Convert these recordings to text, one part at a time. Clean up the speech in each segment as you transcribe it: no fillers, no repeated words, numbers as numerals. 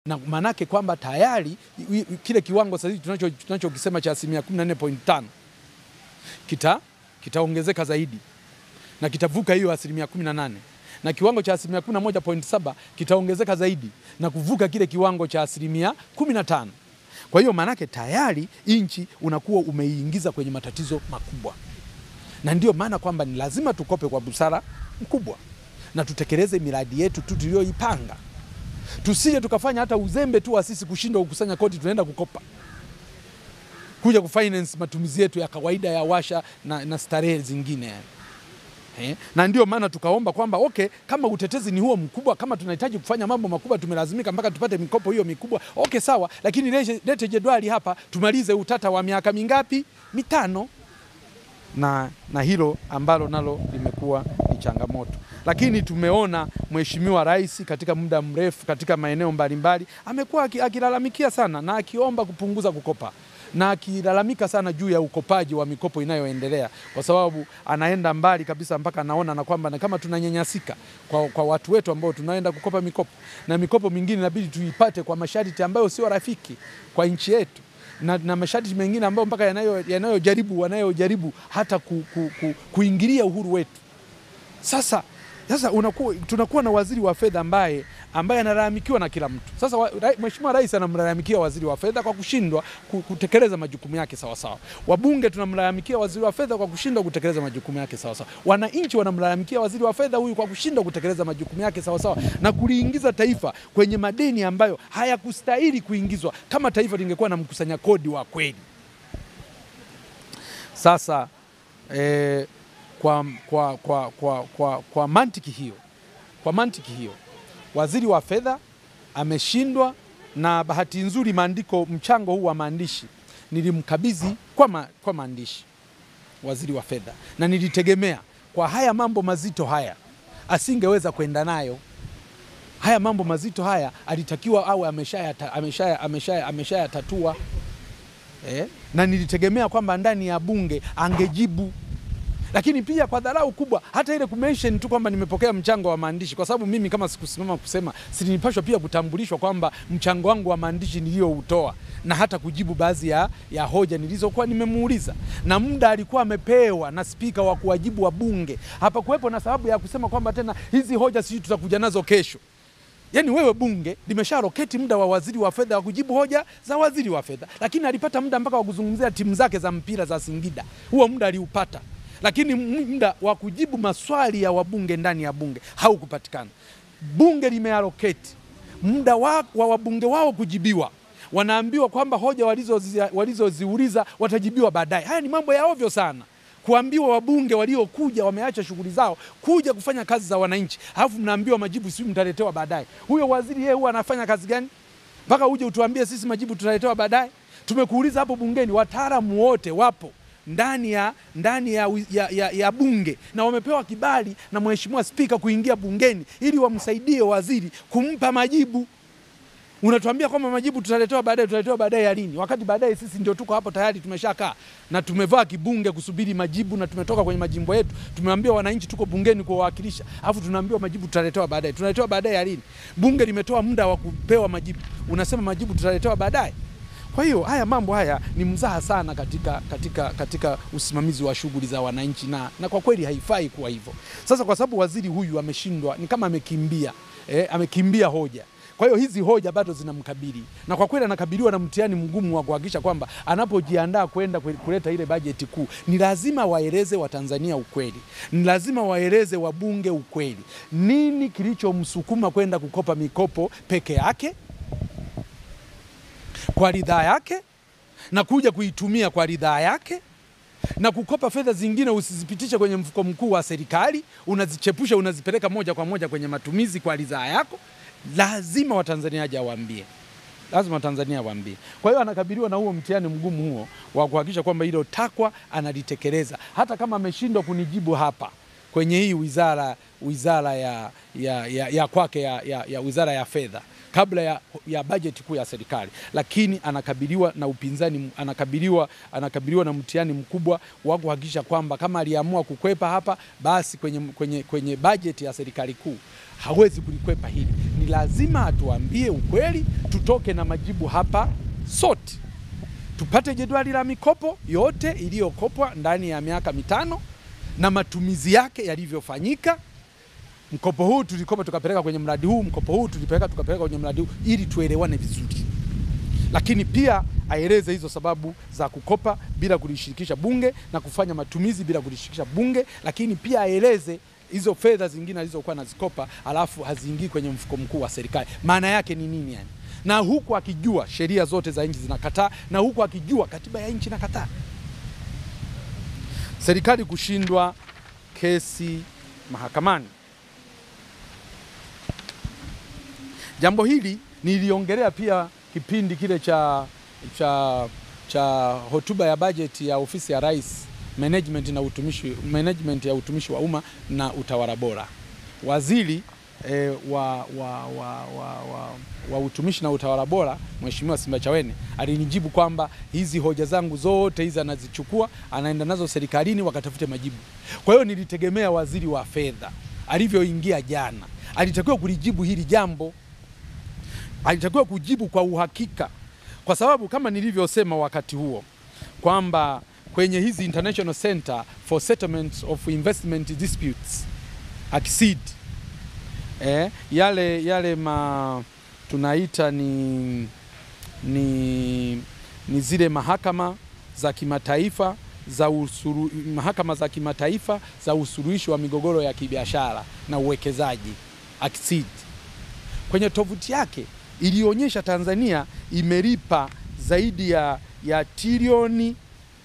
Na manake kwamba tayari kile kiwango sasa tunachokisema cha 14.5 kitaongezeka zaidi na kitavuka hiyo 18, na kiwango cha 11.7 kitaongezeka zaidi na kuvuka kile kiwango cha 15. Kwa hiyo manake tayari nchi unakuwa umeingiza kwenye matatizo makubwa, na ndio maana kwamba ni lazima tukope kwa busara mkubwa na tutekeleze miradi yetu tu tuliyoipanga. Tusije tukafanya hata uzembe tu wa sisi kushindwa kukusanya kodi, tunaenda kukopa kuja kufinance matumizi yetu ya kawaida ya washa na starehe zingine. Na ndio maana tukaomba kwamba okay, kama utetezi ni huo mkubwa, kama tunahitaji kufanya mambo makubwa, tumelazimika mpaka tupate mikopo hiyo mikubwa, okay sawa, lakini lete jedwali hapa tumalize utata wa miaka mingapi? 5. Na hilo ambalo nalo limekuwa ni changamoto. Lakini tumeona Mheshimiwa Rais katika muda mrefu katika maeneo mbalimbali amekuwa akilalamikia sana na akiomba kupunguza kukopa, na akilalamika sana juu ya ukopaji wa mikopo inayoendelea, kwa sababu anaenda mbali kabisa mpaka anaona na kwamba kama tunanyanyasika kwa watu wetu ambao tunaenda kukopa mikopo, na mikopo mingine inabidi tuipate kwa masharti ambayo sio rafiki kwa nchi yetu, na masharti mengine ambayo mpaka wanayojaribu hata kuingilia uhuru wetu. Sasa tunakuwa na waziri wa fedha ambaye analalamikiwa na kila mtu. Sasa Mheshimiwa Rais anamlalamikia waziri wa fedha kwa kushindwa kutekeleza majukumu yake sawa sawa. Wabunge tunamlalamikia waziri wa fedha kwa kushindwa kutekeleza majukumu yake sawa sawa. Wananchi wanamlalamikia waziri wa fedha huyu kwa kushindwa kutekeleza majukumu yake sawa sawa, na kuliingiza taifa kwenye madeni ambayo hayakustahili kuingizwa kama taifa lingekuwa na mkusanya kodi wa kweli. Sasa kwa mantiki hiyo waziri wa fedha ameshindwa, na bahati nzuri mchango huu wa maandishi nilimkabidhi kwa maandishi waziri wa fedha, na nilitegemea kwa haya mambo mazito haya asingeweza kwenda nayo. Haya mambo mazito haya alitakiwa au ameshayatatua. Na nilitegemea kwamba ndani ya bunge angejibu. Lakini pia kwa dharau kubwa, hata ile kumention tu kwamba nimepokea mchango wa maandishi, kwa sababu mimi kama sikusimama kusema, silinipashwa pia kutambulishwa kwamba mchango wangu wa maandishi niliyoutoa, na hata kujibu baadhi ya hoja nilizokuwa nimemuuliza, na muda alikuwa amepewa na spika wa kuwajibu wa bunge. Hapa kuwepo na sababu ya kusema kwamba tena hizi hoja sisi tutakuja nazo kesho. Yaani wewe bunge limesharoketi muda wa waziri wa fedha wa kujibu hoja za waziri wa fedha, lakini alipata muda mpaka wa kuzungumzia timu zake za mpira za Singida. Huo muda aliupata. Lakini muda wa kujibu maswali ya wabunge ndani ya bunge haukupatikana. Bunge limeallocate muda wa wabunge wao kujibiwa. Wanaambiwa kwamba hoja walizoziuliza watajibiwa baadaye. Haya ni mambo ya ovyo sana. Kuambiwa wabunge waliokuja wameacha shughuli zao kuja kufanya kazi za wananchi, alafu mnaambiwa majibu sisi mtaletewa baadaye. Huyo waziri yeye huwa anafanya kazi gani mpaka uje utuambie sisi majibu tutaletewa baadaye? Tumekuuliza hapo bungeni, wataalamu wote wapo ndani ya bunge na wamepewa kibali na Mheshimiwa Spika kuingia bungeni ili wamsaidie waziri kumpa majibu. Unatuambia kwamba majibu tutaletewa baadaye ya lini? Wakati baadaye sisi ndio tuko hapo tayari tumeshakaa na tumevaa kibunge kusubiri majibu, na tumetoka kwenye majimbo yetu, tumeambia wananchi tuko bungeni kuwawakilisha, alafu tunaambiwa majibu tutaletewa baadaye. Tunaletewa baadaye ya lini? Bunge limetoa muda wa kupewa majibu, unasema majibu tutaletewa baadaye. Kwa hiyo haya mambo haya ni mzaha sana katika usimamizi wa shughuli za wananchi, na kwa kweli haifai kuwa hivyo. Sasa kwa sababu waziri huyu ameshindwa, ni kama amekimbia hoja. Kwa hiyo hizi hoja bado zinamkabili, na kwa kweli anakabiliwa na mtihani mgumu wa kuhakikisha kwamba anapojiandaa kwenda kuleta ile bajeti kuu, ni lazima waeleze Watanzania ukweli, ni lazima waeleze wabunge ukweli. Nini kilichomsukuma kwenda kukopa mikopo peke yake kwa ridhaa yake, na kuja kuitumia kwa ridhaa yake, na kukopa fedha zingine usizipitishe kwenye mfuko mkuu wa serikali, unazichepusha, unazipeleka moja kwa moja kwenye matumizi kwa ridhaa yako. Lazima Watanzania waambie. Kwa hiyo anakabiliwa na huo mtihani mgumu huo wa kuhakikisha kwamba hilo takwa analitekeleza, hata kama ameshindwa kunijibu hapa kwenye hii wizara ya kwake ya wizara ya fedha. kabla ya bajeti kuu ya serikali, lakini anakabiliwa na upinzani, anakabiliwa na mtihani mkubwa wa kuhakikisha kwamba kama aliamua kukwepa hapa, basi kwenye bajeti ya serikali kuu hawezi kulikwepa hili. Ni lazima atuambie ukweli, tutoke na majibu hapa sote. Tupate jedwali la mikopo yote iliyokopwa ndani ya miaka 5 na matumizi yake yalivyofanyika. Mkopo huu tulikopa tukapeleka kwenye mradi huu, mkopo huu tulipeleka tukapeleka kwenye mradi huu, ili tuelewane vizuri. Lakini pia aeleze hizo sababu za kukopa bila kulishirikisha bunge na kufanya matumizi bila kulishirikisha bunge, lakini pia aeleze hizo fedha zingine alizokuwa nazikopa alafu haziingii kwenye mfuko mkuu wa serikali. Maana yake ni nini yani? Na huku akijua sheria zote za nchi zinakataa, na huku akijua katiba ya nchi inakataa. Serikali kushindwa kesi mahakamani. Jambo hili niliongelea pia kipindi kile cha hotuba ya bajeti ya ofisi ya Rais, management ya utumishi wa umma na utawala bora. Waziri wa utumishi na utawala bora, Mheshimiwa Simbachawene, alinijibu kwamba hizi hoja zangu zote hizi anazichukua, anaenda nazo serikalini wakatafute majibu. Kwa hiyo nilitegemea waziri wa fedha alivyoingia jana, alitakiwa kulijibu hili jambo. Alitakiwa kujibu kwa uhakika, kwa sababu kama nilivyosema wakati huo kwamba kwenye hizi International Center for Settlement of Investment Disputes ACCID, yale tunaita ni zile mahakama za kimataifa za usuluhishi wa migogoro ya kibiashara na uwekezaji, ACCID. Kwenye tovuti yake ilionyesha Tanzania imelipa zaidi ya trilioni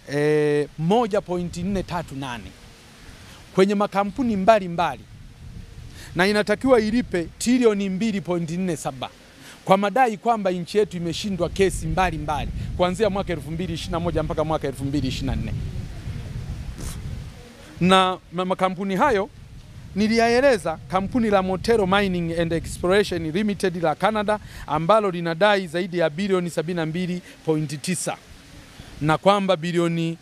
1.438 kwenye makampuni mbalimbali, na inatakiwa ilipe trilioni 2.47 kwa madai kwamba nchi yetu imeshindwa kesi mbalimbali kuanzia mwaka 2021 mpaka mwaka 2024. Na makampuni hayo niliyaeleza. Kampuni la Motero Mining and Exploration Limited la Canada ambalo linadai zaidi ya bilioni 72.9, na kwamba bilioni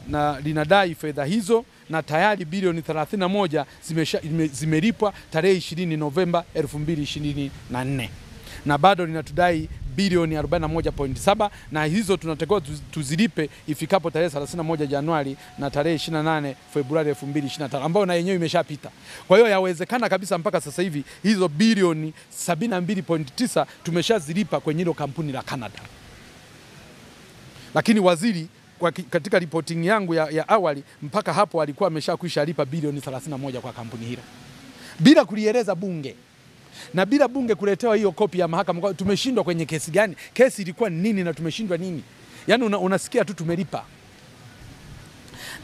na linadai fedha hizo, na tayari bilioni 31 zimelipwa tarehe 20 Novemba 2024, na bado linatudai bilioni 41.7, na hizo tunatakiwa tuzilipe ifikapo tarehe 31 Januari na tarehe 28 Februari 2025, ambao na yenyewe imeshapita. Kwa hiyo yawezekana kabisa mpaka sasa hivi hizo bilioni 72.9 tumeshazilipa kwenye hilo kampuni la Canada. Lakini waziri katika reporting yangu ya awali mpaka hapo alikuwa ameshakwisha lipa bilioni 31 kwa kampuni hilo, bila kulieleza bunge na bila bunge kuletewa hiyo kopi ya mahakama. Tumeshindwa kwenye kesi gani? Kesi ilikuwa nini na tumeshindwa nini? Yaani unasikia tu tumelipa.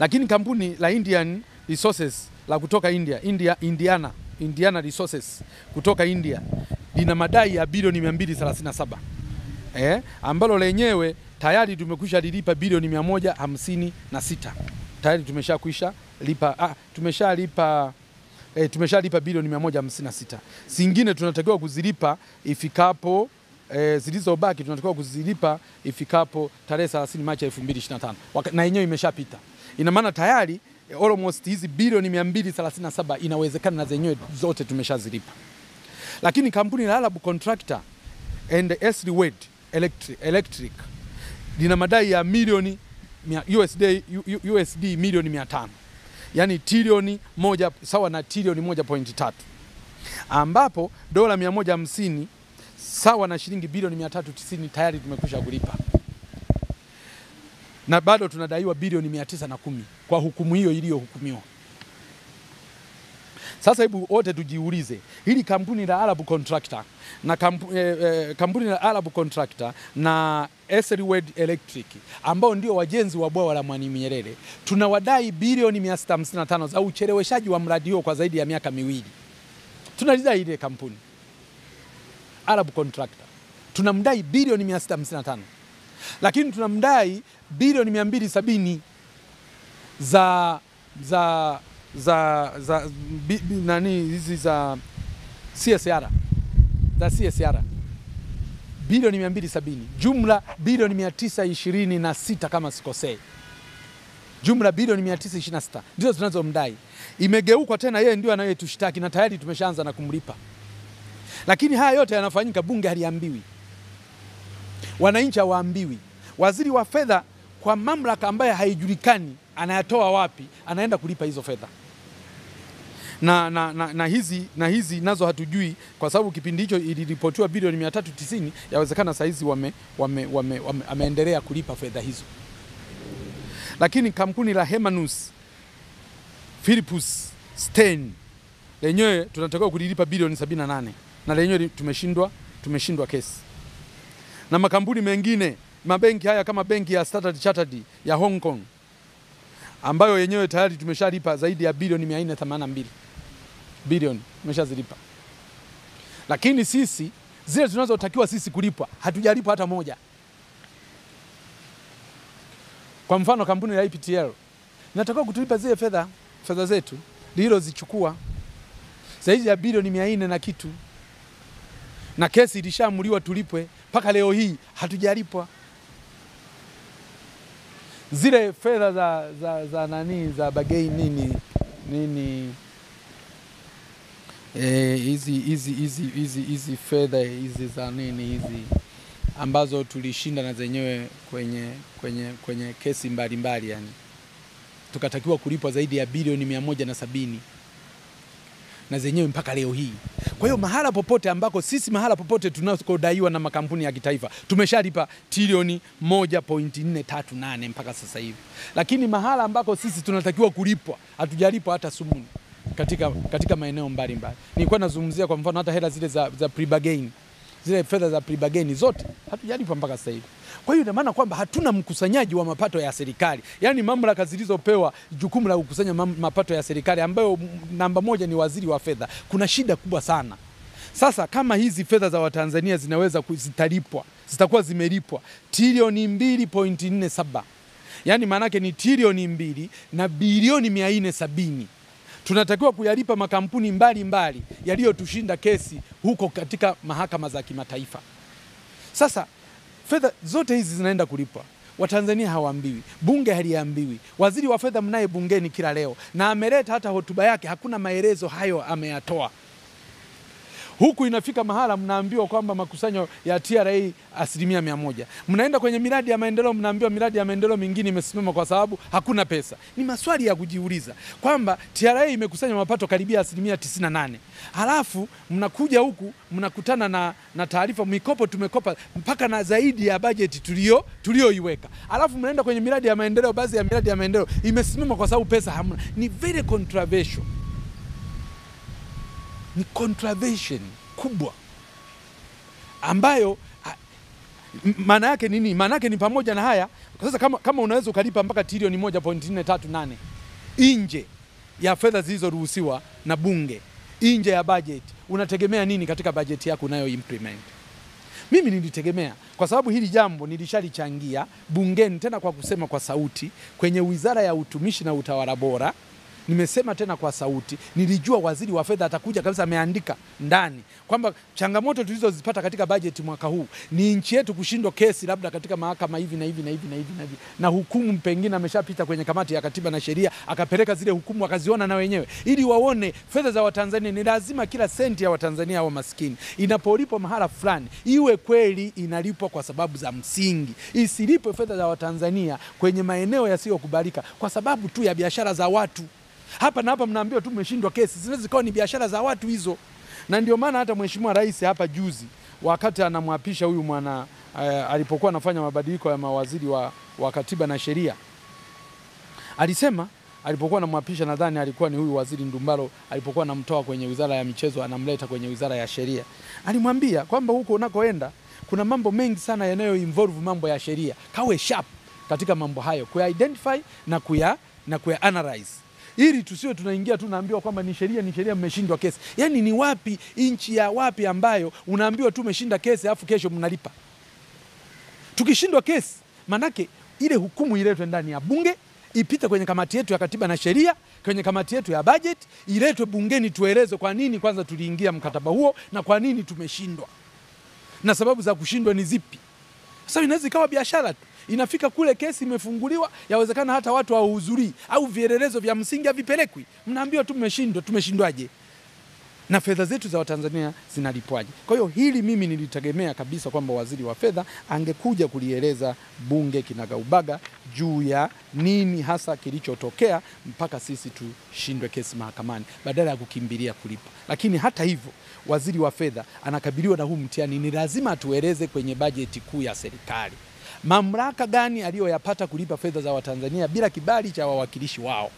Lakini kampuni la Indian Resources la kutoka Indiana Resources kutoka India lina madai ya bilioni 237, ambalo lenyewe tayari tumekwisha lilipa bilioni 156. Tayari tumeshakwisha lipa tumeshalipa bilioni 156. Zingine tunatakiwa kuzilipa ifikapo zilizobaki tunatakiwa kuzilipa ifikapo tarehe 30 Machi 2025. Na yenyewe imeshapita. Ina maana tayari almost hizi bilioni 237 inawezekana na zenyewe zote tumeshazilipa. Lakini kampuni la Arab Contractor and Esri Electric lina madai ya milioni USD milioni 500. Yani trilioni 1 sawa na trilioni 1.3, ambapo dola 150 sawa na shilingi bilioni 390 tayari tumekwisha kulipa, na bado tunadaiwa bilioni 910 kwa hukumu hiyo iliyohukumiwa. Sasa hebu wote tujiulize, hili kampuni la Arab Contractor na kampuni la Arab Contractor na Esri Electric ambao ndio wajenzi wa bwawa la Mwalimu Nyerere, tunawadai bilioni 655 za ucheleweshaji wa mradi huo kwa zaidi ya miaka 2. Tunalidai ile kampuni Arab Contractor, tunamdai bilioni 655, lakini tunamdai bilioni 270 za nani hizi za CSR, za CSR bilioni 270, jumla bilioni 926 kama sikosei. Jumla bilioni 926 ndizo tunazomdai. Imegeukwa tena yeye ndio anayetushtaki na tayari tumeshaanza na kumlipa. Lakini haya yote yanafanyika, bunge haliambiwi. Wananchi hawaambiwi. Waziri wa fedha kwa mamlaka ambaye haijulikani anayatoa wapi, anaenda kulipa hizo fedha. Na hizi nazo hatujui, kwa sababu kipindi hicho iliripotiwa bilioni 390, yawezekana saizi ameendelea kulipa fedha hizo. Lakini kampuni la Hermanus Philippus Stein lenyewe tunatakiwa kulilipa bilioni 78, na lenyewe tumeshindwa kesi. Na makampuni mengine, mabenki haya kama benki ya Standard Chartered ya Hong Kong, ambayo yenyewe tayari tumeshalipa zaidi ya bilioni 482 bilioni tumeshazilipa. Lakini sisi zile tunazotakiwa sisi kulipwa hatujalipa hata moja. Kwa mfano kampuni la IPTL inatakiwa kutulipa zile fedha zetu lililozichukua zaidi ya bilioni 400 na kitu, na kesi ilishaamuliwa tulipwe, mpaka leo hii hatujalipwa. Zile fedha za bagei nini hizi fedha hizi za nini hizi ambazo tulishinda na zenyewe kwenye kesi mbalimbali, yani tukatakiwa kulipwa zaidi ya bilioni 170 na zenyewe mpaka leo hii. Kwa hiyo mahala popote tunakodaiwa na makampuni ya kitaifa tumeshalipa trilioni 1.438 mpaka sasa hivi. Lakini mahala ambako sisi tunatakiwa kulipwa hatujalipwa hata sumuni katika maeneo mbalimbali. Nilikuwa nazungumzia kwa mfano hata hela zile za pre-bargain. Zile fedha za pre-bargain zote hatujalipwa mpaka sasa hivi. Kwa hiyo ina maana kwamba hatuna mkusanyaji wa mapato ya serikali. Yaani mamlaka zilizopewa jukumu la kukusanya mapato ya serikali, ambayo namba moja ni waziri wa fedha, kuna shida kubwa sana. Sasa kama hizi fedha za Watanzania zitakuwa zimelipwa trilioni 2.47, yaani maana yake ni trilioni 2 na bilioni 470, tunatakiwa kuyalipa makampuni mbalimbali yaliyotushinda kesi huko katika mahakama za kimataifa. Sasa fedha zote hizi zinaenda kulipwa, Watanzania hawaambiwi, bunge haliambiwi. Waziri wa fedha mnaye bungeni kila leo, na ameleta hata hotuba yake, hakuna maelezo hayo ameyatoa. Huku inafika mahala mnaambiwa kwamba makusanyo ya TRA 100%. Mnaenda kwenye miradi ya maendeleo, mnaambiwa miradi ya maendeleo mingine imesimama kwa sababu hakuna pesa. Ni maswali ya kujiuliza kwamba TRA imekusanya mapato karibia 98%. Halafu mnakuja huku mnakutana na taarifa mikopo tumekopa mpaka na zaidi ya bajeti tulioiweka. Halafu mnaenda kwenye miradi ya maendeleo, baadhi ya miradi ya maendeleo imesimama kwa sababu pesa hamna. Ni very controversial. Ni contravention kubwa ambayo maana yake nini? Maana yake ni pamoja na haya. Sasa kama unaweza ukalipa mpaka trilioni 1.438 nje ya fedha zilizoruhusiwa na bunge, nje ya budget, unategemea nini katika budget yako unayo implement? Mimi nilitegemea, kwa sababu hili jambo nilishalichangia bungeni, tena kwa kusema kwa sauti kwenye Wizara ya Utumishi na Utawala Bora. Nimesema tena kwa sauti, nilijua waziri wa fedha atakuja kabisa, ameandika ndani kwamba changamoto tulizozipata katika bajeti mwaka huu ni nchi yetu kushindwa kesi labda katika mahakama hivi na hivi na hivi na hivi na hivi, na hukumu pengine ameshapita kwenye kamati ya katiba na sheria, akapeleka zile hukumu akaziona na wenyewe, ili waone fedha za Watanzania. Ni lazima kila senti ya Watanzania wa maskini inapolipwa mahala fulani iwe kweli inalipwa kwa sababu za msingi, isilipwe fedha za Watanzania kwenye maeneo yasiyokubalika kwa sababu tu ya biashara za watu. Hapa na hapa mnaambiwa tu mmeshindwa kesi, zinaweza kuwa ni biashara za watu hizo. Na ndio maana hata Mheshimiwa Rais hapa juzi wakati anamwapisha huyu alipokuwa anafanya mabadiliko ya mawaziri wa katiba na sheria, alisema alipokuwa anamwapisha, nadhani alikuwa ni huyu waziri Ndumbaro, alipokuwa anamtoa kwenye Wizara ya Michezo anamleta kwenye Wizara ya Sheria, alimwambia kwamba huko unakoenda kuna mambo mengi sana yanayo involve mambo ya sheria, kawe sharp katika mambo hayo, kuya identify na kuya analyze, ili tusiwe tunaingia tu naambiwa kwamba ni sheria mmeshindwa kesi. Yaani ni wapi, nchi ya wapi ambayo unaambiwa tu umeshinda kesi afu kesho mnalipa? Tukishindwa kesi manake ile hukumu iletwe ndani ya bunge, ipite kwenye kamati yetu ya katiba na sheria, kwenye kamati yetu ya budget, iletwe bungeni tueleze kwa nini kwanza tuliingia mkataba huo na kwa nini tumeshindwa. Na sababu za kushindwa ni zipi? Sasa inaweza ikawa biashara tu. Inafika kule kesi imefunguliwa, yawezekana hata watu hawahudhurii au vielelezo vya msingi havipelekwi. Mnaambiwa tu mmeshindwa, tumeshindwaje? Na fedha zetu za Watanzania zinalipwaje? Kwa hiyo hili mimi nilitegemea kabisa kwamba waziri wa fedha angekuja kulieleza bunge kinagaubaga juu ya nini hasa kilichotokea mpaka sisi tushindwe kesi mahakamani badala ya kukimbilia kulipa. Lakini hata hivyo waziri wa fedha anakabiliwa na huu mtihani, ni lazima atueleze kwenye bajeti kuu ya serikali mamlaka gani aliyoyapata kulipa fedha za Watanzania bila kibali cha wawakilishi wao.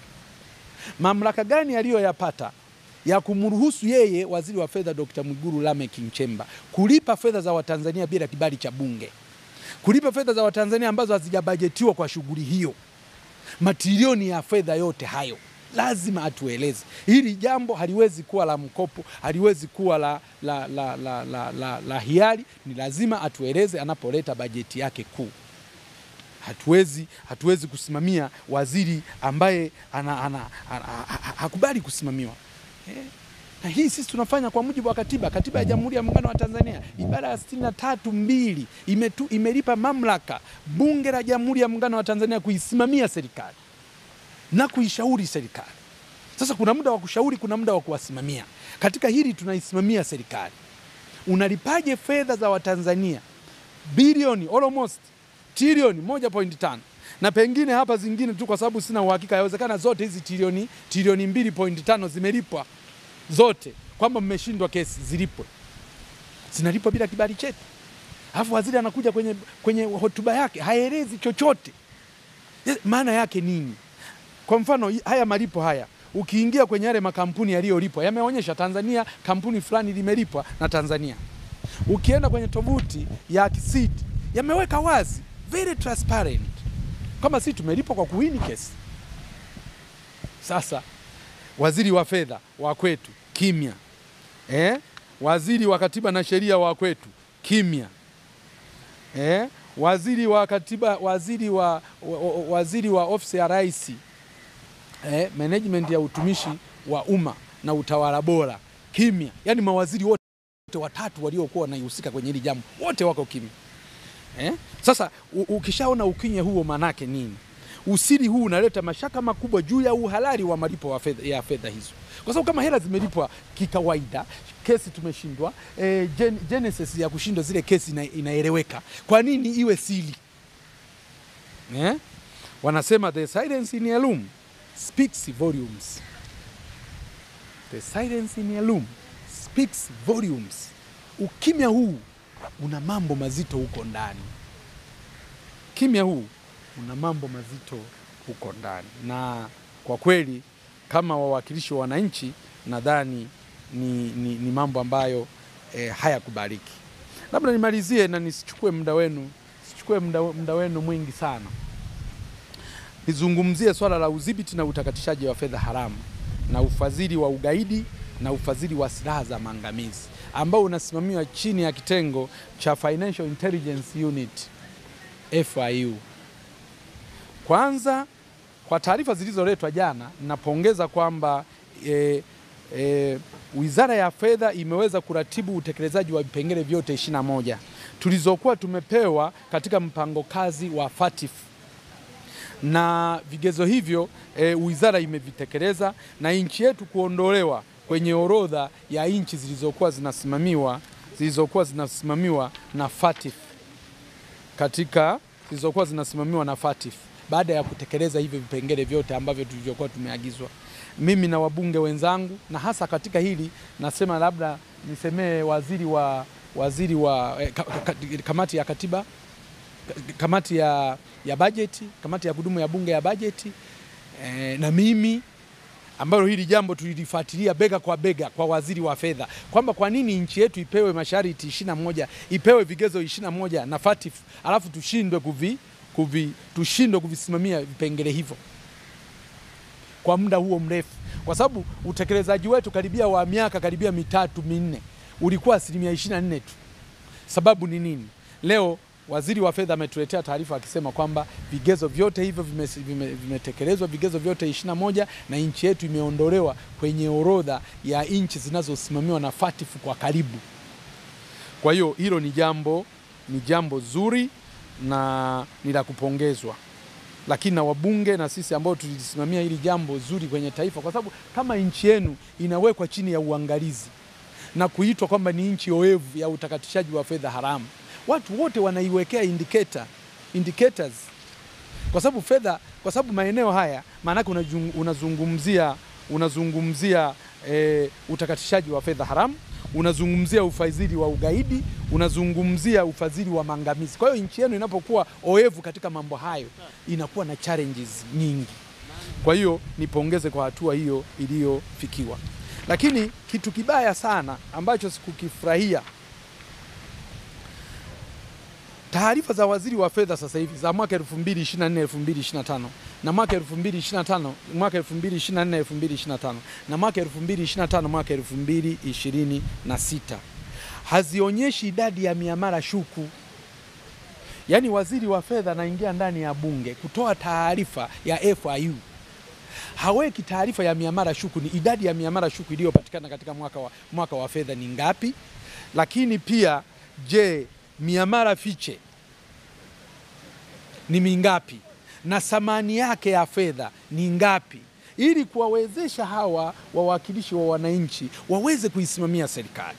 Mamlaka gani aliyoyapata ya kumruhusu yeye waziri wa fedha Dr. Mwigulu Lameck Nchemba kulipa fedha za Watanzania bila kibali cha bunge, kulipa fedha za Watanzania ambazo hazijabajetiwa kwa shughuli hiyo, matrilioni ya fedha yote hayo. Lazima atueleze. Hili jambo haliwezi kuwa la mkopo, haliwezi kuwa la hiari. Ni lazima atueleze anapoleta bajeti yake kuu. Hatuwezi kusimamia waziri ambaye hakubali kusimamiwa. Na hii sisi tunafanya kwa mujibu wa katiba ya Jamhuri ya Muungano wa Tanzania, ibara ya 63(2) imelipa mamlaka bunge la Jamhuri ya Muungano wa Tanzania kuisimamia serikali na kuishauri serikali. Sasa kuna muda wa kushauri, kuna muda wa kuwasimamia. Katika hili tunaisimamia serikali. Unalipaje fedha za Watanzania bilioni almost trilioni 1.5, na pengine hapa zingine tu kwa sababu sina uhakika, yawezekana zote hizi trilioni 2.5 zimelipwa zote, kwamba mmeshindwa kesi zilipwe. Zinalipwa bila kibali chetu. Alafu waziri anakuja kwenye hotuba yake haelezi chochote. Maana yake nini? Kwa mfano haya malipo haya, ukiingia kwenye yale makampuni yaliyolipwa yameonyesha Tanzania kampuni fulani limelipwa na Tanzania. Ukienda kwenye tovuti ya KICD yameweka wazi, very transparent, kama sisi tumelipwa kwa kuwini kesi. Sasa waziri wa fedha wa kwetu kimya, waziri wa katiba na sheria wa kwetu kimya, waziri wa katiba, waziri wa ofisi ya rais, management ya utumishi wa umma na utawala bora kimya. Yani mawaziri wote watatu waliokuwa wanahusika kwenye hili jambo wote wako kimya. Sasa ukishaona ukinye huo manake nini? Usiri huu unaleta mashaka makubwa juu ya uhalali wa malipo ya fedha hizo. Kwa sababu kama hela zimelipwa kikawaida, kesi tumeshindwa, genesis ya kushindwa zile kesi inaeleweka, kwa nini iwe siri? Wanasema the silence in a room speaks volumes. The silence in a room speaks volumes. Ukimya huu una mambo mazito huko ndani. Kimya huu una mambo mazito huko ndani. Na kwa kweli kama wawakilishi wa wananchi nadhani ni mambo ambayo hayakubaliki. Labda nimalizie na nisichukue muda wenu mwingi sana. Nizungumzie swala la udhibiti na utakatishaji wa fedha haramu na ufadhili wa ugaidi na ufadhili wa silaha za maangamizi ambao unasimamiwa chini ya kitengo cha Financial Intelligence Unit FIU. Kwanza, kwa taarifa zilizoletwa jana, napongeza kwamba Wizara ya Fedha imeweza kuratibu utekelezaji wa vipengele vyote 21 tulizokuwa tumepewa katika mpango kazi wa FATF. Na vigezo hivyo wizara imevitekeleza na nchi yetu kuondolewa kwenye orodha ya nchi zilizokuwa zinasimamiwa na FATF, baada ya kutekeleza hivyo vipengele vyote ambavyo tulivyokuwa tumeagizwa. Mimi na wabunge wenzangu, na hasa katika hili nasema labda nisemee waziri wa kamati ya katiba, kamati ya bajeti, kamati ya kudumu ya bunge ya bajeti, na mimi, ambalo hili jambo tulilifuatilia bega kwa bega kwa waziri wa fedha, kwamba kwa nini nchi yetu ipewe masharti 21, ipewe vigezo 21 na FATF, alafu tushindwe kuvisimamia vipengele hivyo kwa muda huo mrefu. Kwa sababu utekelezaji wetu karibia wa miaka karibia 3-4 ulikuwa 24% tu. Sababu ni nini? Leo waziri wa fedha ametuletea taarifa akisema kwamba vigezo vyote hivyo vimetekelezwa, vigezo vyote 21, na nchi yetu imeondolewa kwenye orodha ya nchi zinazosimamiwa na FATF kwa karibu. Kwa hiyo hilo ni jambo zuri na ni la kupongezwa. Lakini na wabunge na sisi ambao tulisimamia hili jambo zuri kwenye taifa, kwa sababu kama nchi yenu inawekwa chini ya uangalizi na kuitwa kwamba ni nchi oevu ya utakatishaji wa fedha haramu, watu wote wanaiwekea indicators, kwa sababu maeneo haya maana unazungumzia utakatishaji wa fedha haramu, unazungumzia ufadhili wa ugaidi, unazungumzia ufadhili wa maangamizi. Kwa hiyo nchi yenu inapokuwa oevu katika mambo hayo inakuwa na challenges nyingi. Kwa hiyo nipongeze kwa hatua hiyo iliyofikiwa. Lakini kitu kibaya sana ambacho sikukifurahia, taarifa za waziri wa fedha sasa hivi za mwaka 2024-2025 na mwaka 2025 mwaka 2024-2025 na mwaka 2025 mwaka 2026 hazionyeshi idadi ya miamala shuku. Yaani waziri wa fedha anaingia ndani ya bunge kutoa taarifa ya FIU, haweki taarifa ya miamala shuku, ni idadi ya miamala shuku iliyopatikana katika mwaka wa fedha ni ngapi. Lakini pia je, miamala fiche ni mingapi na thamani yake ya fedha ni ngapi, ili kuwawezesha hawa wawakilishi wa wananchi waweze kuisimamia serikali.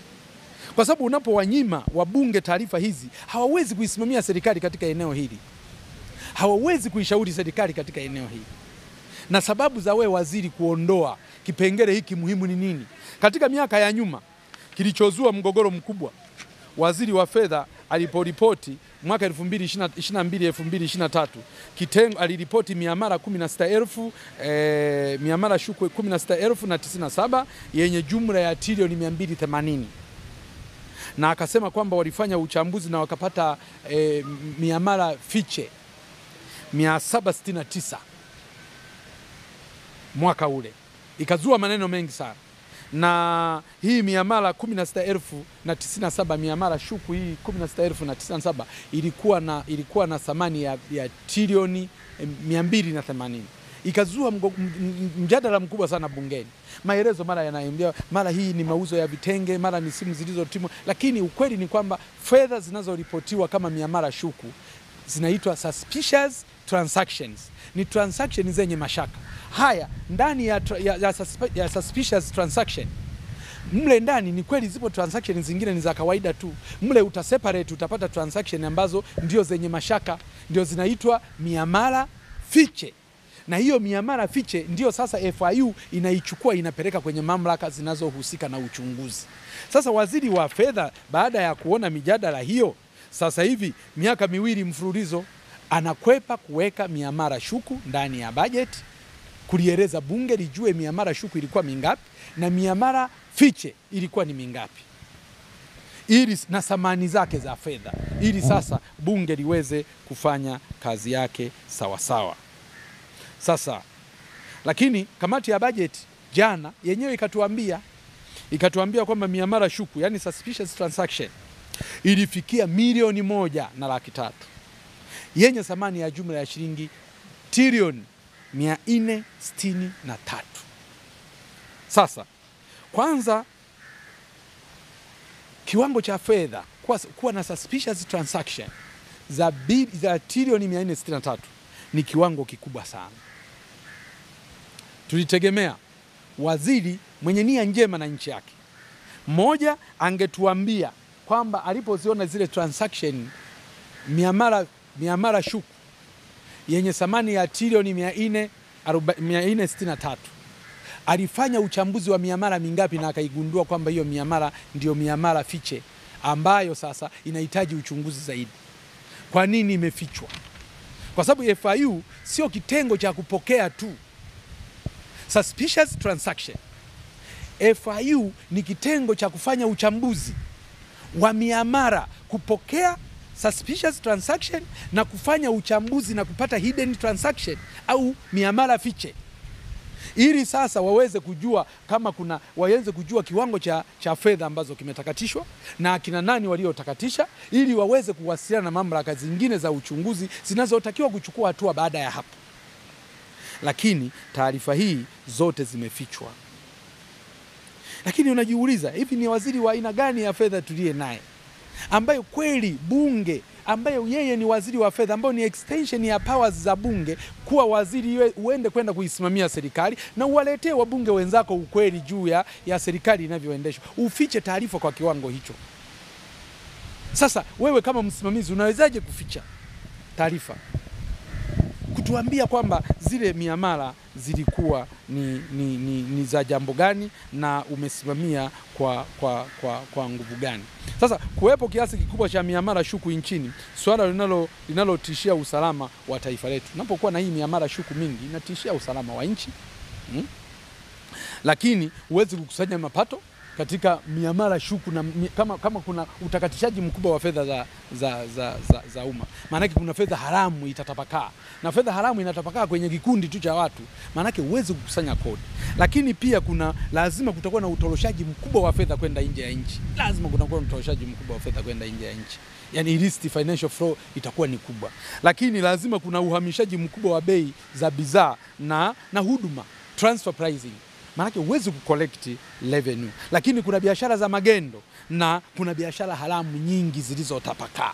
Kwa sababu unapowanyima wabunge taarifa hizi, hawawezi kuisimamia serikali katika eneo hili, hawawezi kuishauri serikali katika eneo hili. Na sababu za waziri kuondoa kipengele hiki muhimu ni nini? Katika miaka ya nyuma kilichozua mgogoro mkubwa, waziri wa fedha aliporipoti mwaka 2022-2023 kitengo aliripoti miamala 16,000 miamala shuku 16,097 yenye jumla ya trilioni 280, na akasema kwamba walifanya uchambuzi na wakapata miamala fiche 769 mwaka ule. Ikazua maneno mengi sana. Na hii miamala 16,097 miamala shuku hii 16,097 ilikuwa na thamani ya trilioni 280. Ikazua mjadala mkubwa sana bungeni. Maelezo mara yanaambia mara hii ni mauzo ya vitenge, mara ni simu zilizotimwa, lakini ukweli ni kwamba fedha zinazoripotiwa kama miamala shuku zinaitwa suspicious transactions. Ni transactions zenye mashaka. Haya, ndani ya suspicious transaction, mle ndani ni kweli zipo transactions zingine ni za kawaida tu. Mle utaseparate, utapata transaction ambazo ndio zenye mashaka, ndio zinaitwa miamala fiche. Na hiyo miamala fiche ndio sasa FIU inaichukua inapeleka kwenye mamlaka zinazohusika na uchunguzi. Sasa waziri wa fedha baada ya kuona mijadala hiyo, sasa hivi miaka 2 mfululizo anakwepa kuweka miamala shuku ndani ya budget, kulieleza bunge lijue miamala shuku ilikuwa mingapi na miamala fiche ilikuwa ni mingapi, ili na thamani zake za fedha, ili sasa bunge liweze kufanya kazi yake sawa sawa. Sasa lakini kamati ya budget jana yenyewe ikatuambia kwamba miamala shuku, yani suspicious transaction, ilifikia milioni 1.3 yenye thamani ya jumla ya shilingi trilioni 463. Sasa kwanza, kiwango cha fedha kuwa na suspicious transaction za trilioni 463 ni kiwango kikubwa sana. Tulitegemea waziri mwenye nia njema na nchi yake, mmoja angetuambia kwamba alipoziona zile transaction miamala shuku yenye thamani ya trilioni 463 alifanya uchambuzi wa miamala mingapi na akaigundua kwamba hiyo miamala ndio miamala fiche ambayo sasa inahitaji uchunguzi zaidi. Kwa nini imefichwa? Kwa sababu FIU sio kitengo cha kupokea tu suspicious transaction. FIU ni kitengo cha kufanya uchambuzi wa miamala, kupokea suspicious transaction na kufanya uchambuzi na kupata hidden transaction au miamala fiche. ili sasa waweze kujua kama waweze kujua kiwango cha fedha ambazo kimetakatishwa na akina nani waliotakatisha, ili waweze kuwasiliana na mamlaka zingine za uchunguzi zinazotakiwa kuchukua hatua baada ya hapo. Lakini taarifa hii zote zimefichwa. Lakini unajiuliza, hivi ni waziri wa aina gani ya fedha tuliye naye, ambayo kweli bunge, ambayo yeye ni waziri wa fedha, ambayo ni extension ya powers za bunge, kuwa waziri uende kwenda kuisimamia serikali na uwaletee wabunge wenzako ukweli juu ya serikali inavyoendeshwa, ufiche taarifa kwa kiwango hicho. Sasa wewe kama msimamizi unawezaje kuficha taarifa, kutuambia kwamba zile miamala zilikuwa ni za jambo gani na umesimamia kwa nguvu gani? Sasa kuwepo kiasi kikubwa cha miamala shuku nchini, swala linalotishia usalama wa taifa letu. Unapokuwa na hii miamala shuku mingi, inatishia usalama wa nchi. Lakini huwezi kukusanya mapato katika miamala shuku na kama kuna utakatishaji mkubwa wa fedha za umma. Maana yake kuna fedha haramu itatapakaa. Na fedha haramu inatapakaa kwenye kikundi tu cha watu. Maana yake huwezi kukusanya kodi. Lakini pia lazima kutakuwa na utoroshaji mkubwa wa fedha kwenda nje ya nchi. Lazima kutakuwa na utoroshaji mkubwa wa fedha kwenda nje ya nchi. Yani illicit financial flow itakuwa ni kubwa. Lakini lazima kuna uhamishaji mkubwa wa bei za bidhaa na huduma, transfer pricing. Maanake huwezi kucollect revenue. Lakini kuna biashara za magendo na kuna biashara haramu nyingi zilizotapakaa.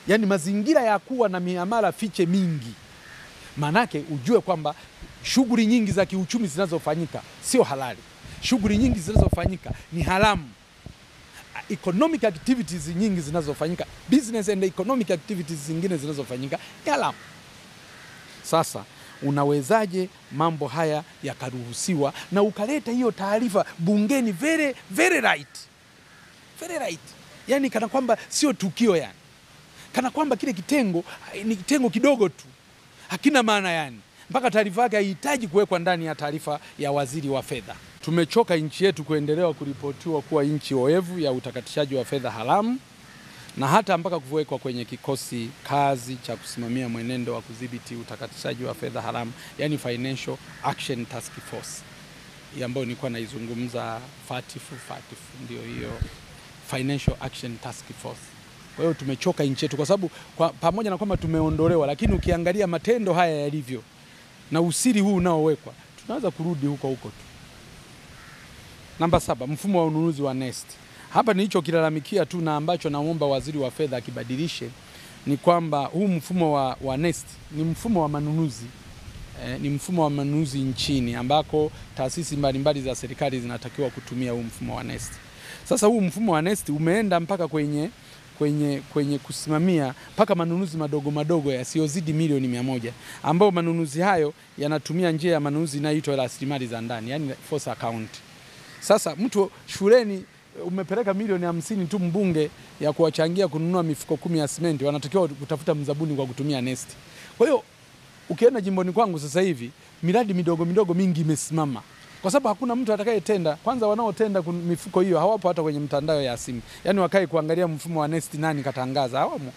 Yani mazingira ya kuwa na miamala fiche mingi, maanake ujue kwamba shughuli nyingi za kiuchumi zinazofanyika sio halali. Shughuli nyingi zinazofanyika ni haramu. Economic activities nyingi zinazofanyika, business and economic activities zingine zinazofanyika ni haramu. Sasa unawezaje mambo haya yakaruhusiwa na ukaleta hiyo taarifa bungeni very right? Very right. Yani kana kwamba sio tukio, yani kana kwamba kile kitengo ni kitengo kidogo tu, hakina maana, yani mpaka taarifa yake haihitaji kuwekwa ndani ya taarifa ya waziri wa fedha. Tumechoka nchi yetu kuendelea kuripotiwa kuwa nchi oevu ya utakatishaji wa fedha haramu, na hata mpaka kuwekwa kwenye kikosi kazi cha kusimamia mwenendo wa kudhibiti utakatishaji wa fedha haramu, yani Financial Action Task Force, ambayo nilikuwa naizungumza, FATF ndio hiyo Financial Action Task Force. Kwa hiyo tumechoka nchi yetu, kwa sababu pamoja na kwamba tumeondolewa, lakini ukiangalia matendo haya yalivyo na usiri huu unaowekwa, tunaweza kurudi huko tu. Namba 7, mfumo wa ununuzi wa NeST. Hapa nilichokilalamikia tu na ambacho naomba waziri wa fedha akibadilishe ni kwamba huu mfumo wa NeST ni mfumo wa manunuzi. Ni mfumo wa manunuzi nchini ambako taasisi mbalimbali za serikali zinatakiwa kutumia huu mfumo wa NeST. Sasa huu mfumo wa NeST umeenda mpaka kwenye kusimamia mpaka manunuzi madogo yasiyozidi milioni 100, ambao manunuzi hayo yanatumia njia ya manunuzi inayoitwa rasilimali za ndani, yani force account. Sasa mtu shuleni umepeleka milioni 50 tu mbunge ya kuwachangia kununua mifuko 10 ya simenti, wanatakiwa kutafuta mzabuni kwa kutumia NeST. Kwa hiyo ukienda jimboni kwangu sasa hivi miradi midogo mingi imesimama kwa sababu hakuna mtu atakayetenda. Kwanza wanaotenda mifuko hiyo hawapo hata kwenye mtandao ya simu, yani wakae kuangalia mfumo wa NeST nani katangaza, hawamo.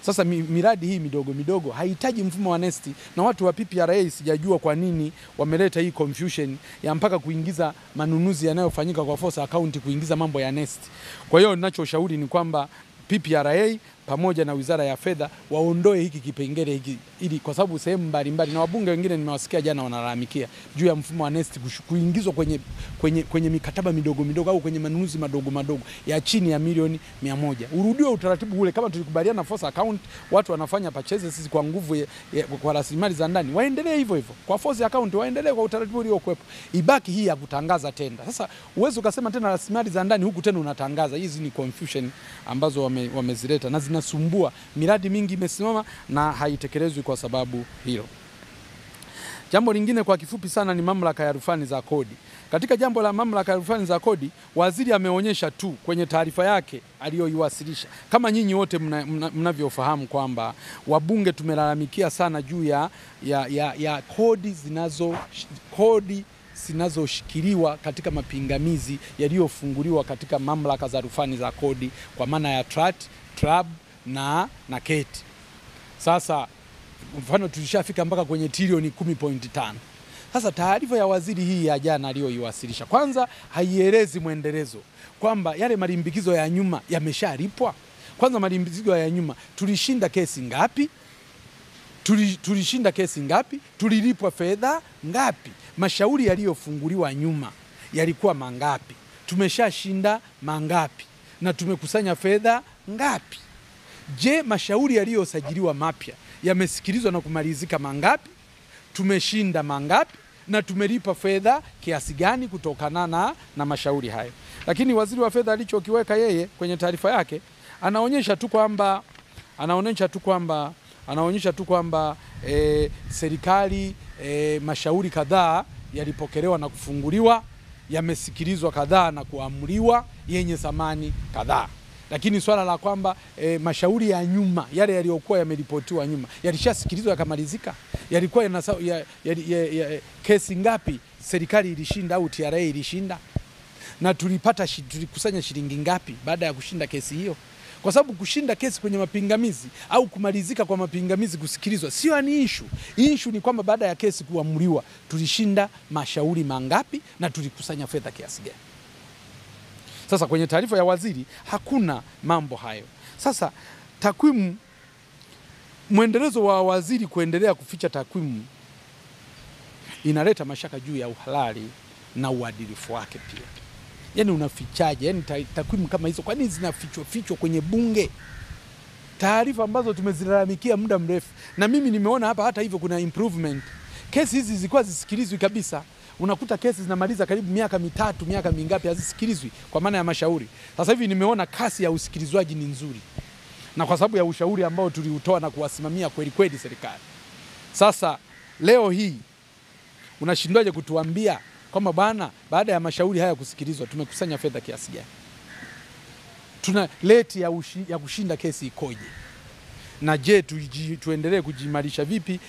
Sasa miradi hii midogo haihitaji mfumo wa NeST, na watu wa PPRA sijajua kwa nini wameleta hii confusion ya mpaka kuingiza manunuzi yanayofanyika kwa force account kuingiza mambo ya NeST. Kwa hiyo ninachoshauri ni kwamba PPRA pamoja na Wizara ya Fedha waondoe hiki kipengele hiki, ili kwa sababu sehemu mbalimbali na wabunge wengine nimewasikia jana wanalalamikia juu ya mfumo wa NeST kuingizwa kwenye mikataba midogo au kwenye manunuzi madogo ya chini ya milioni 100. Urudiwe utaratibu ule, kama tulikubaliana force account watu wanafanya purchases sisi kwa nguvu kwa rasilimali za ndani, waendelee hivyo kwa force account, waendelee kwa utaratibu uliokuwepo. Ibaki hii ya kutangaza tenda. Sasa uwezo ukasema tena rasilimali za ndani huku tena unatangaza. Hizi ni confusion ambazo wamezileta na zinasumbua. Miradi mingi imesimama na haitekelezwi kwa sababu hilo. Jambo lingine kwa kifupi sana ni mamlaka ya rufani za kodi. Katika jambo la mamlaka ya rufani za kodi, waziri ameonyesha tu kwenye taarifa yake aliyoiwasilisha, kama nyinyi wote mnavyofahamu kwamba wabunge tumelalamikia sana juu ya kodi zinazoshikiliwa katika mapingamizi yaliyofunguliwa katika mamlaka za rufani za kodi, kwa maana ya TRAT, TRAB na KET. Sasa mfano tulishafika mpaka kwenye trilioni 10.5. Sasa taarifa ya waziri hii ya jana aliyoiwasilisha, kwanza haielezi mwendelezo kwamba yale malimbikizo ya nyuma yameshalipwa. Kwanza malimbikizo ya nyuma, tulishinda kesi ngapi? Tulishinda kesi ngapi? Tulilipwa fedha ngapi? Mashauri yaliyofunguliwa nyuma yalikuwa mangapi? Tumeshashinda mangapi? Na tumekusanya fedha ngapi? Je, mashauri yaliyosajiliwa mapya yamesikilizwa na kumalizika mangapi? Tumeshinda mangapi? Na tumelipa fedha kiasi gani kutokana na mashauri hayo? Lakini waziri wa fedha alichokiweka yeye kwenye taarifa yake, anaonyesha tu kwamba serikali mashauri kadhaa yalipokelewa na kufunguliwa, yamesikilizwa kadhaa na kuamuliwa yenye thamani kadhaa. Lakini swala la kwamba mashauri ya nyuma yale yaliyokuwa yameripotiwa nyuma yalishasikilizwa yakamalizika, yalikuwa kesi ngapi serikali ilishinda au TRA ilishinda, na tulikusanya shilingi ngapi baada ya kushinda kesi hiyo? Kwa sababu kushinda kesi kwenye mapingamizi au kumalizika kwa mapingamizi kusikilizwa sio ni issue. Issue ni kwamba baada ya kesi kuamuliwa tulishinda mashauri mangapi na tulikusanya fedha kiasi gani. Sasa kwenye taarifa ya waziri hakuna mambo hayo. Sasa takwimu, mwendelezo wa waziri kuendelea kuficha takwimu inaleta mashaka juu ya uhalali na uadilifu wake pia. Yani unafichaje? Yani takwimu kama hizo kwa nini zinafichwa kwenye bunge? Taarifa ambazo tumezilalamikia muda mrefu. Na mimi nimeona hata hivyo kuna improvement. Kesi hizi zilikuwa zisikilizwi kabisa. Unakuta kesi zinamaliza karibu miaka mitatu, miaka mingapi hazisikilizwi kwa maana ya mashauri. Sasa hivi nimeona kasi ya usikilizwaji ni nzuri. Na kwa sababu ya ushauri ambao tuliutoa na kuwasimamia kweli serikali. Sasa leo hii unashindwaje kutuambia kwamba bana baada ya mashauri haya kusikilizwa tumekusanya fedha kiasi gani? Tuna rate ya kushinda kesi ikoje? Na je, tuendelee kujimarisha vipi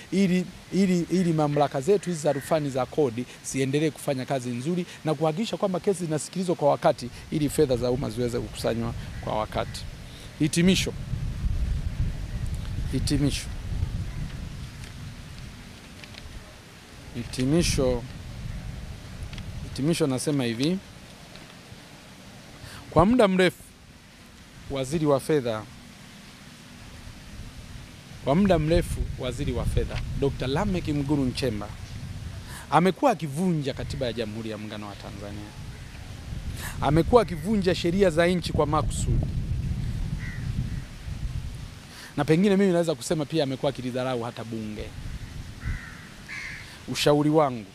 ili mamlaka zetu hizi za rufani za kodi siendelee kufanya kazi nzuri na kuhakikisha kwamba kesi zinasikilizwa kwa wakati ili fedha za umma ziweze kukusanywa kwa wakati. Hitimisho nasema hivi: kwa muda mrefu waziri wa fedha Dr. Lameck Muguru Nchemba amekuwa akivunja katiba ya Jamhuri ya Muungano wa Tanzania. Amekuwa akivunja sheria za nchi kwa makusudi. Na pengine mimi naweza kusema pia amekuwa akilidharau hata bunge. Ushauri wangu,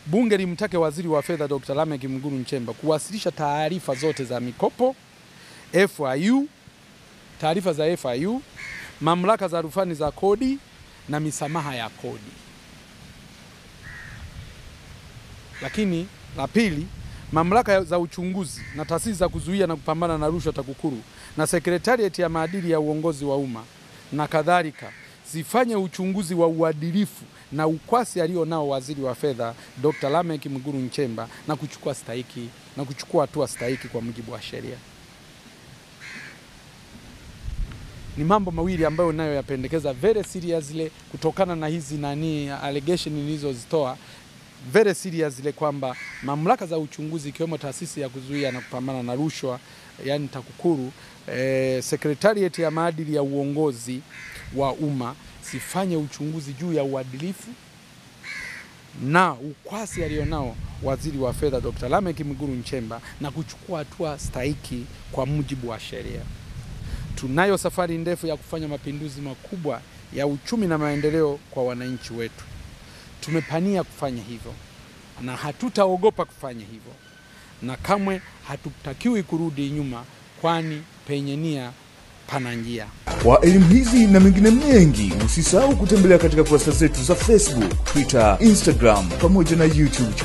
bunge limtake waziri wa fedha Dr. Lameck Muguru Nchemba kuwasilisha taarifa zote za mikopo, FIU, taarifa za FIU, mamlaka za rufani za kodi na misamaha ya kodi. Lakini la pili, mamlaka za uchunguzi na taasisi za kuzuia na kupambana na rushwa TAKUKURU na Sekretarieti ya maadili ya uongozi wa umma na kadhalika zifanye uchunguzi wa uadilifu na ukwasi alionao waziri wa fedha Dr. Lameck Muguru Nchemba na kuchukua hatua stahiki kwa mujibu wa sheria. Ni mambo mawili ambayo nayo yapendekeza very seriously kutokana na hizi allegation nilizozitoa, very seriously kwamba mamlaka za uchunguzi ikiwemo taasisi ya kuzuia na kupambana na rushwa yani TAKUKURU, Sekretarieti ya maadili ya uongozi wa umma sifanye uchunguzi juu ya uadilifu na ukwasi alionao waziri wa fedha Dr. Lameck Muguru Nchemba na kuchukua hatua stahiki kwa mujibu wa sheria. Tunayo safari ndefu ya kufanya mapinduzi makubwa ya uchumi na maendeleo kwa wananchi wetu. Tumepania kufanya hivyo na hatutaogopa kufanya hivyo, na kamwe hatutakiwi kurudi nyuma, kwani penye nia pana njia. Kwa elimu hizi na mengine mengi, usisahau kutembelea katika kurasa zetu za Facebook, Twitter, Instagram pamoja na YouTube.